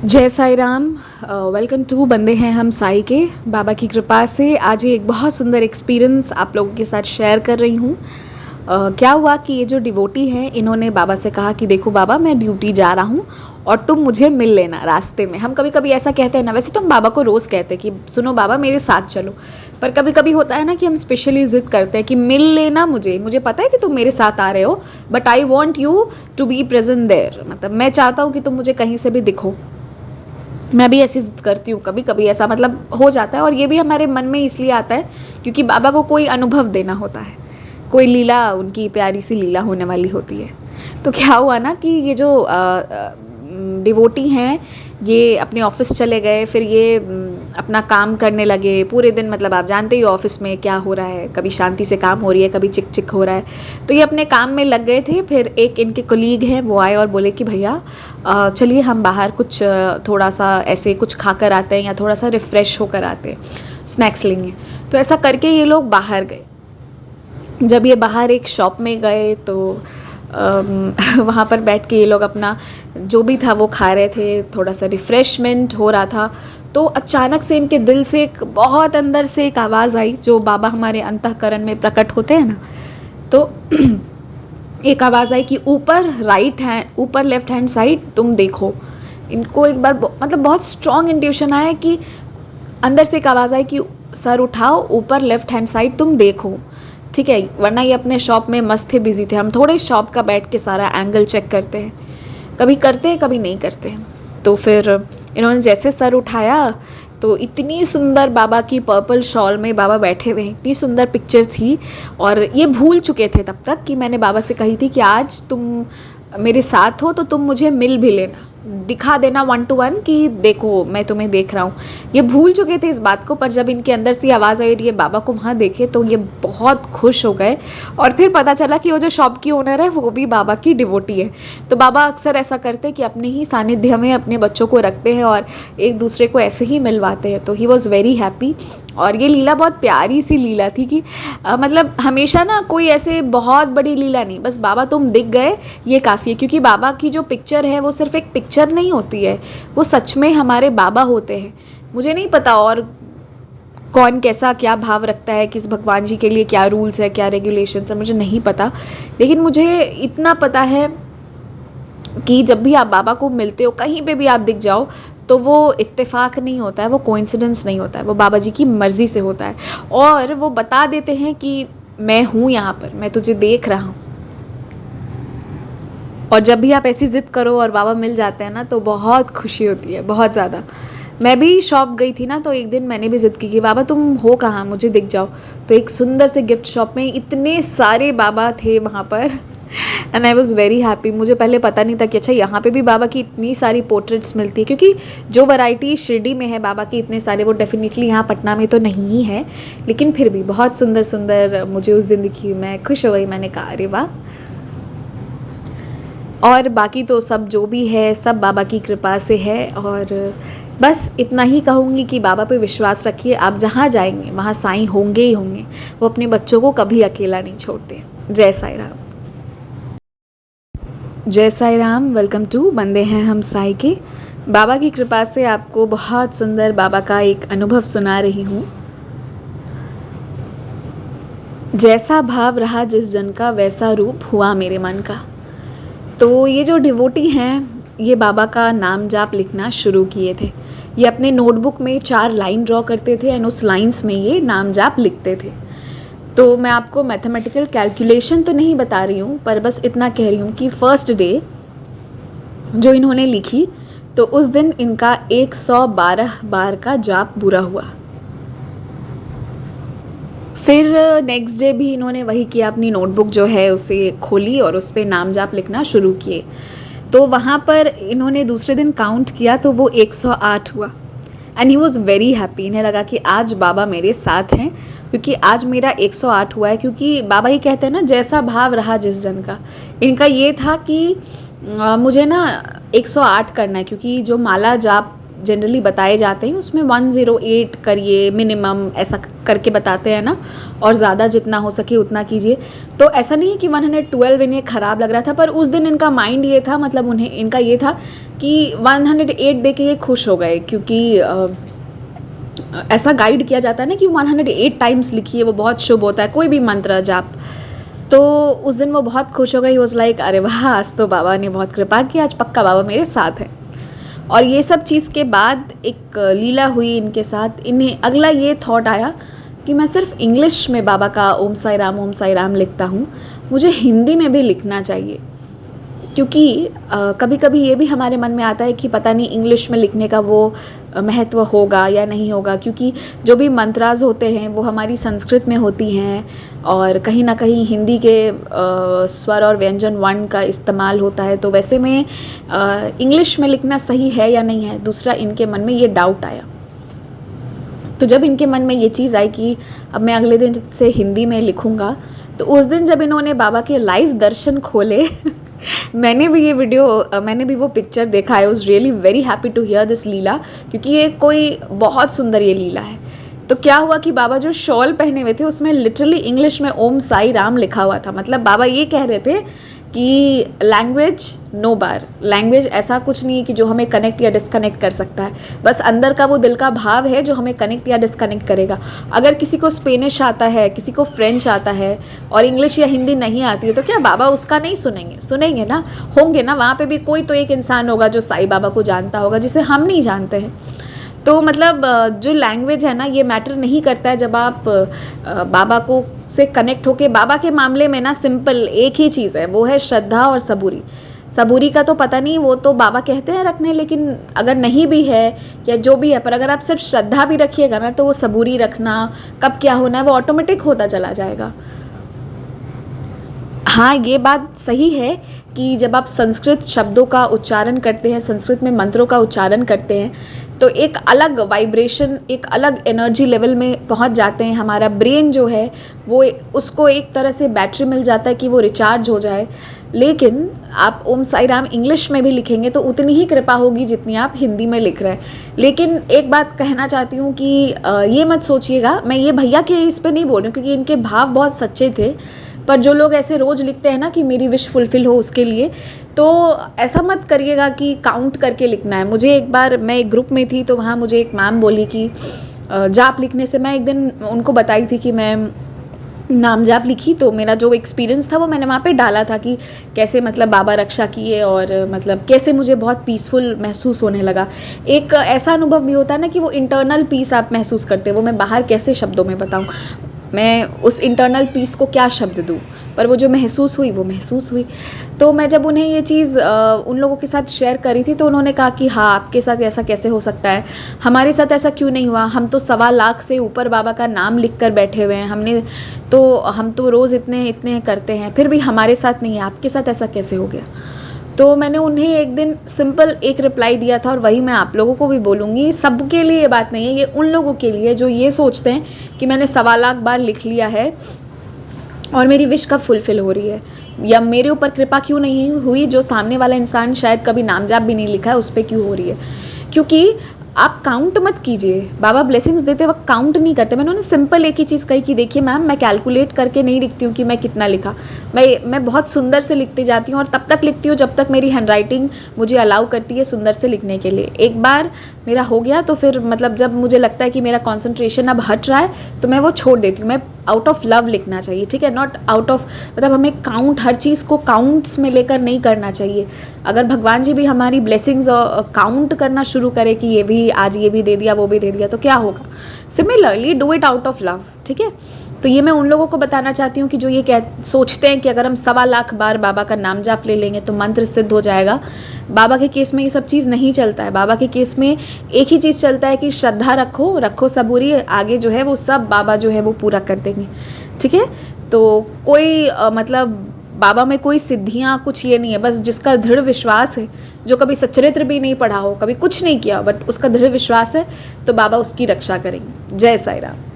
जय Sai Ram. Welcome to बंदे हैं हम साई के। बाबा की कृपा से आज एक बहुत सुंदर एक्सपीरियंस आप लोगों के साथ शेयर कर रही हूँ। क्या हुआ कि ये जो डिवोटी हैं इन्होंने बाबा से कहा कि देखो बाबा, मैं ड्यूटी जा रहा हूँ और तुम मुझे मिल लेना रास्ते में। हम कभी कभी ऐसा कहते हैं ना, वैसे तो हम बाबा को रोज़ कहते हैं कि सुनो बाबा मेरे साथ चलो, पर कभी कभी होता है ना कि हम स्पेशली ज़िद करते हैं कि मिल लेना मुझे पता है कि तुम मेरे साथ आ रहे हो, but I want you to be present there. मतलब मैं चाहता हूँ कि तुम मुझे कहीं से भी दिखो। मैं भी ऐसी ज़िद करती हूँ, कभी कभी ऐसा मतलब हो जाता है। और ये भी हमारे मन में इसलिए आता है क्योंकि बाबा को कोई अनुभव देना होता है, कोई लीला, उनकी प्यारी सी लीला होने वाली होती है। तो क्या हुआ ना कि ये जो डिवोटी हैं ये अपने ऑफिस चले गए, फिर ये अपना काम करने लगे पूरे दिन। मतलब आप जानते ही ऑफिस में क्या हो रहा है, कभी शांति से काम हो रही है, कभी चिक चिक हो रहा है। तो ये अपने काम में लग गए थे। फिर एक इनके कोलीग हैं, वो आए और बोले कि भैया चलिए हम बाहर कुछ थोड़ा सा ऐसे कुछ खा कर आते हैं या थोड़ा सा रिफ़्रेश होकर आते हैं, स्नैक्स लेंगे। तो ऐसा करके ये लोग बाहर गए। जब ये बाहर एक शॉप में गए तो वहाँ पर बैठ के ये लोग अपना जो भी था वो खा रहे थे, थोड़ा सा रिफ़्रेशमेंट हो रहा था। तो अचानक से इनके दिल से एक बहुत अंदर से एक आवाज़ आई, जो बाबा हमारे अंतःकरण में प्रकट होते हैं ना, तो एक आवाज़ आई कि ऊपर लेफ़्ट हैंड साइड तुम देखो। इनको एक बार मतलब बहुत स्ट्रॉन्ग इंट्यूशन आया कि अंदर से एक आवाज़ आई कि सर उठाओ, ऊपर लेफ़्ट हैंड साइड तुम देखो। ठीक है, वरना ये अपने शॉप में मस्त थे, बिजी थे। हम थोड़े शॉप का बैठ के सारा एंगल चेक करते हैं, कभी करते हैं कभी नहीं करते हैं। तो फिर इन्होंने जैसे सर उठाया तो इतनी सुंदर बाबा की पर्पल शॉल में बाबा बैठे हुए, इतनी सुंदर पिक्चर थी। और ये भूल चुके थे तब तक कि मैंने बाबा से कही थी कि आज तुम मेरे साथ हो तो तुम मुझे मिल भी लेना, दिखा देना 1 to 1 कि देखो मैं तुम्हें देख रहा हूँ। ये भूल चुके थे इस बात को, पर जब इनके अंदर से आवाज़ आई और ये बाबा को वहाँ देखे तो ये बहुत खुश हो गए। और फिर पता चला कि वो जो शॉप की ओनर है वो भी बाबा की डिवोटी है। तो बाबा अक्सर ऐसा करते हैं कि अपने ही सानिध्य में अपने बच्चों को रखते हैं और एक दूसरे को ऐसे ही मिलवाते हैं। तो ही वॉज़ वेरी हैप्पी। और ये लीला बहुत प्यारी सी लीला थी कि मतलब हमेशा ना कोई ऐसे बहुत बड़ी लीला नहीं, बस बाबा तुम दिख गए ये काफ़ी है। क्योंकि बाबा की जो पिक्चर है वो सिर्फ एक पिक्चर नहीं होती है, वो सच में हमारे बाबा होते हैं। मुझे नहीं पता और कौन कैसा क्या भाव रखता है, किस भगवान जी के लिए क्या रूल्स है, क्या रेगुलेशंस है, मुझे नहीं पता। लेकिन मुझे इतना पता है कि जब भी आप बाबा को मिलते हो, कहीं पे भी आप दिख जाओ, तो वो इत्तेफाक नहीं होता है, वो कोइंसिडेंस नहीं होता है, वो बाबा जी की मर्ज़ी से होता है। और वो बता देते हैं कि मैं हूँ यहाँ पर, मैं तुझे देख रहा हूँ। और जब भी आप ऐसी ज़िद करो और बाबा मिल जाते हैं ना, तो बहुत खुशी होती है, बहुत ज़्यादा। मैं भी शॉप गई थी ना, तो एक दिन मैंने भी ज़िद की कि बाबा तुम हो कहाँ, मुझे दिख जाओ। तो एक सुंदर से गिफ्ट शॉप में इतने सारे बाबा थे वहाँ पर, and I was very happy. मुझे पहले पता नहीं था कि अच्छा यहाँ पे भी बाबा की इतनी सारी पोर्ट्रेट्स मिलती है, क्योंकि जो वैरायटी शिरडी में है बाबा की इतने सारे, वो डेफिनेटली यहाँ पटना में तो नहीं ही है। लेकिन फिर भी बहुत सुंदर सुंदर मुझे उस दिन दिखी। मैं खुश हो गई, मैंने कहा अरे वाह। और बाकी तो सब जो भी है सब बाबा की कृपा से है। और बस इतना ही कहूँगी कि बाबा पे विश्वास रखिए, आप जहाँ जाएंगे वहाँ साईं होंगे ही होंगे। वो अपने बच्चों को कभी अकेला नहीं छोड़ते। जय साई राम। जय साई राम। वेलकम टू बंदे हैं हम साई के। बाबा की कृपा से आपको बहुत सुंदर बाबा का एक अनुभव सुना रही हूँ। जैसा भाव रहा जिस जन का, वैसा रूप हुआ मेरे मन का। तो ये जो डिवोटी हैं ये बाबा का नाम जाप लिखना शुरू किए थे। ये अपने नोटबुक में 4 लाइन ड्रॉ करते थे एंड उस लाइंस में ये नाम जाप लिखते थे। तो मैं आपको मैथमेटिकल कैलकुलेशन तो नहीं बता रही हूँ, पर बस इतना कह रही हूँ कि फर्स्ट डे जो इन्होंने लिखी तो उस दिन इनका 112 बार का जाप पूरा हुआ। फिर नेक्स्ट डे भी इन्होंने वही किया, अपनी नोटबुक जो है उसे खोली और उस पर नाम जाप लिखना शुरू किए। तो वहाँ पर इन्होंने दूसरे दिन काउंट किया तो वो 108 हुआ and he was very happy. इन्हें लगा कि आज बाबा मेरे साथ हैं, क्योंकि आज मेरा 108 हुआ है। क्योंकि बाबा ही कहते हैं ना, जैसा भाव रहा जिस जन का। इनका ये था कि मुझे ना 108 करना है, क्योंकि जो माला जाप जनरली बताए जाते हैं उसमें 108 करिए मिनिमम, ऐसा करके बताते हैं ना, और ज़्यादा जितना हो सके उतना कीजिए। तो ऐसा नहीं है कि 112 इन्हें ख़राब लग रहा था, पर उस दिन इनका माइंड ये था, मतलब उन्हें इनका ये था कि 108 दे के ये खुश हो गए, क्योंकि ऐसा गाइड किया जाता है ना कि 108 टाइम्स लिखिए, वो बहुत शुभ होता है, कोई भी मंत्र जाप। तो उस दिन वो बहुत खुश हो गई। वॉज लाइक अरे वाह, आज तो बाबा ने बहुत कृपा की, आज पक्का बाबा मेरे साथ हैं। और ये सब चीज़ के बाद एक लीला हुई इनके साथ। इन्हें अगला ये थॉट आया कि मैं सिर्फ इंग्लिश में बाबा का ओम साई राम लिखता हूँ, मुझे हिंदी में भी लिखना चाहिए। क्योंकि कभी कभी ये भी हमारे मन में आता है कि पता नहीं इंग्लिश में लिखने का वो महत्व होगा या नहीं होगा, क्योंकि जो भी मंत्राज होते हैं वो हमारी संस्कृत में होती हैं और कहीं ना कहीं हिंदी के स्वर और व्यंजन वर्ण का इस्तेमाल होता है। तो वैसे में इंग्लिश में लिखना सही है या नहीं है। दूसरा, इनके मन में ये डाउट आया। तो जब इनके मन में ये चीज़ आई कि अब मैं अगले दिन से हिंदी में लिखूँगा, तो उस दिन जब इन्होंने बाबा के लाइव दर्शन खोले मैंने भी वो पिक्चर देखा। I was really very happy to hear this Leela, क्योंकि ये कोई बहुत सुंदर ये लीला है। तो क्या हुआ कि बाबा जो शॉल पहने हुए थे उसमें लिटरली इंग्लिश में ओम साई राम लिखा हुआ था। मतलब बाबा ये कह रहे थे कि लैंग्वेज नो बार, लैंग्वेज ऐसा कुछ नहीं है कि जो हमें कनेक्ट या डिस्कनेक्ट कर सकता है, बस अंदर का वो दिल का भाव है जो हमें कनेक्ट या डिस्कनेक्ट करेगा। अगर किसी को स्पेनिश आता है, किसी को फ्रेंच आता है और इंग्लिश या हिंदी नहीं आती है, तो क्या बाबा उसका नहीं सुनेंगे ना, होंगे ना। वहाँ पे भी कोई तो एक इंसान होगा जो साईं बाबा को जानता होगा, जिसे हम नहीं जानते हैं। तो मतलब जो लैंग्वेज है ना, ये मैटर नहीं करता है जब आप बाबा को से कनेक्ट होके। बाबा के मामले में ना सिंपल एक ही चीज़ है, वो है श्रद्धा और सबूरी। सबूरी का तो पता नहीं, वो तो बाबा कहते हैं रखने, लेकिन अगर नहीं भी है या जो भी है, पर अगर आप सिर्फ श्रद्धा भी रखिएगा ना, तो वो सबूरी रखना कब क्या होना है वो ऑटोमेटिक होता चला जाएगा। हाँ, ये बात सही है कि जब आप संस्कृत शब्दों का उच्चारण करते हैं, संस्कृत में मंत्रों का उच्चारण करते हैं, तो एक अलग वाइब्रेशन, एक अलग एनर्जी लेवल में पहुंच जाते हैं। हमारा ब्रेन जो है वो उसको एक तरह से बैटरी मिल जाता है कि वो रिचार्ज हो जाए। लेकिन आप ओम साई राम इंग्लिश में भी लिखेंगे तो उतनी ही कृपा होगी जितनी आप हिंदी में लिख रहे हैं। लेकिन एक बात कहना चाहती हूँ कि ये मत सोचिएगा, मैं ये भैया के इस पर नहीं बोल रही हूँ क्योंकि इनके भाव बहुत सच्चे थे, पर जो लोग ऐसे रोज़ लिखते हैं ना कि मेरी विश फुलफ़िल हो उसके लिए, तो ऐसा मत करिएगा कि काउंट करके लिखना है। मुझे एक बार, मैं एक ग्रुप में थी तो वहाँ मुझे एक मैम बोली कि जाप लिखने से, मैं एक दिन उनको बताई थी कि मैं नाम जाप लिखी, तो मेरा जो एक्सपीरियंस था वो मैंने वहाँ पे डाला था कि कैसे मतलब बाबा रक्षा किए और मतलब कैसे मुझे बहुत पीसफुल महसूस होने लगा। एक ऐसा अनुभव भी होता है ना कि वो इंटरनल पीस आप महसूस करते हैं, वो मैं बाहर कैसे शब्दों में बताऊँ, मैं उस इंटरनल पीस को क्या शब्द दूँ, पर वो जो महसूस हुई वो महसूस हुई। तो मैं जब उन्हें ये चीज़ उन लोगों के साथ शेयर करी थी तो उन्होंने कहा कि हाँ, आपके साथ ऐसा कैसे हो सकता है, हमारे साथ ऐसा क्यों नहीं हुआ, हम तो 1.25 लाख से ऊपर बाबा का नाम लिख कर बैठे हुए हैं, हम तो रोज़ इतने करते हैं, फिर भी हमारे साथ नहीं है, आपके साथ ऐसा कैसे हो गया। तो मैंने उन्हें एक दिन सिंपल एक रिप्लाई दिया था और वही मैं आप लोगों को भी बोलूँगी। सबके लिए ये बात नहीं है, ये उन लोगों के लिए जो ये सोचते हैं कि मैंने 1.25 लाख बार लिख लिया है और मेरी विश कब फुलफ़िल हो रही है, या मेरे ऊपर कृपा क्यों नहीं हुई, जो सामने वाला इंसान शायद कभी नाम जाप भी नहीं लिखा है उस पर क्यों हो रही है। क्योंकि आप काउंट मत कीजिए, बाबा ब्लेसिंग्स देते वक्त काउंट नहीं करते। मैंने उन्हें सिंपल एक ही चीज़ कही कि देखिए मैम, मैं कैलकुलेट करके नहीं लिखती हूँ कि मैं कितना लिखा, मैं बहुत सुंदर से लिखती जाती हूँ और तब तक लिखती हूँ जब तक मेरी हैंडराइटिंग मुझे अलाउ करती है सुंदर से लिखने के लिए। एक बार मेरा हो गया तो फिर मतलब जब मुझे लगता है कि मेरा कॉन्सेंट्रेशन अब हट रहा है तो मैं वो छोड़ देती हूँ। मैं आउट ऑफ लव लिखना चाहिए, ठीक है, नॉट आउट ऑफ, मतलब हमें काउंट, हर चीज़ को काउंट्स में लेकर नहीं करना चाहिए। अगर भगवान जी भी हमारी ब्लेसिंग्स काउंट करना शुरू करें कि ये भी आज ये भी दे दिया वो भी दे दिया तो क्या होगा। Similarly do it out of love, ठीक है। तो ये मैं उन लोगों को बताना चाहती हूँ कि जो ये सोचते हैं कि अगर हम 1.25 लाख बार बाबा का नाम जाप ले लेंगे तो मंत्र सिद्ध हो जाएगा। बाबा के केस में ये सब चीज़ नहीं चलता है। बाबा के केस में एक ही चीज़ चलता है कि श्रद्धा रखो सबूरी, आगे जो है वो सब बाबा जो है वो पूरा कर देंगे, ठीक है। तो कोई मतलब बाबा में कोई सिद्धियाँ कुछ ये नहीं है, बस जिसका दृढ़ विश्वास है, जो कभी सच्चरित्र भी नहीं पढ़ा हो, कभी कुछ नहीं किया, बट उसका दृढ़ विश्वास है, तो बाबा उसकी रक्षा करेंगे। जय साईं राम।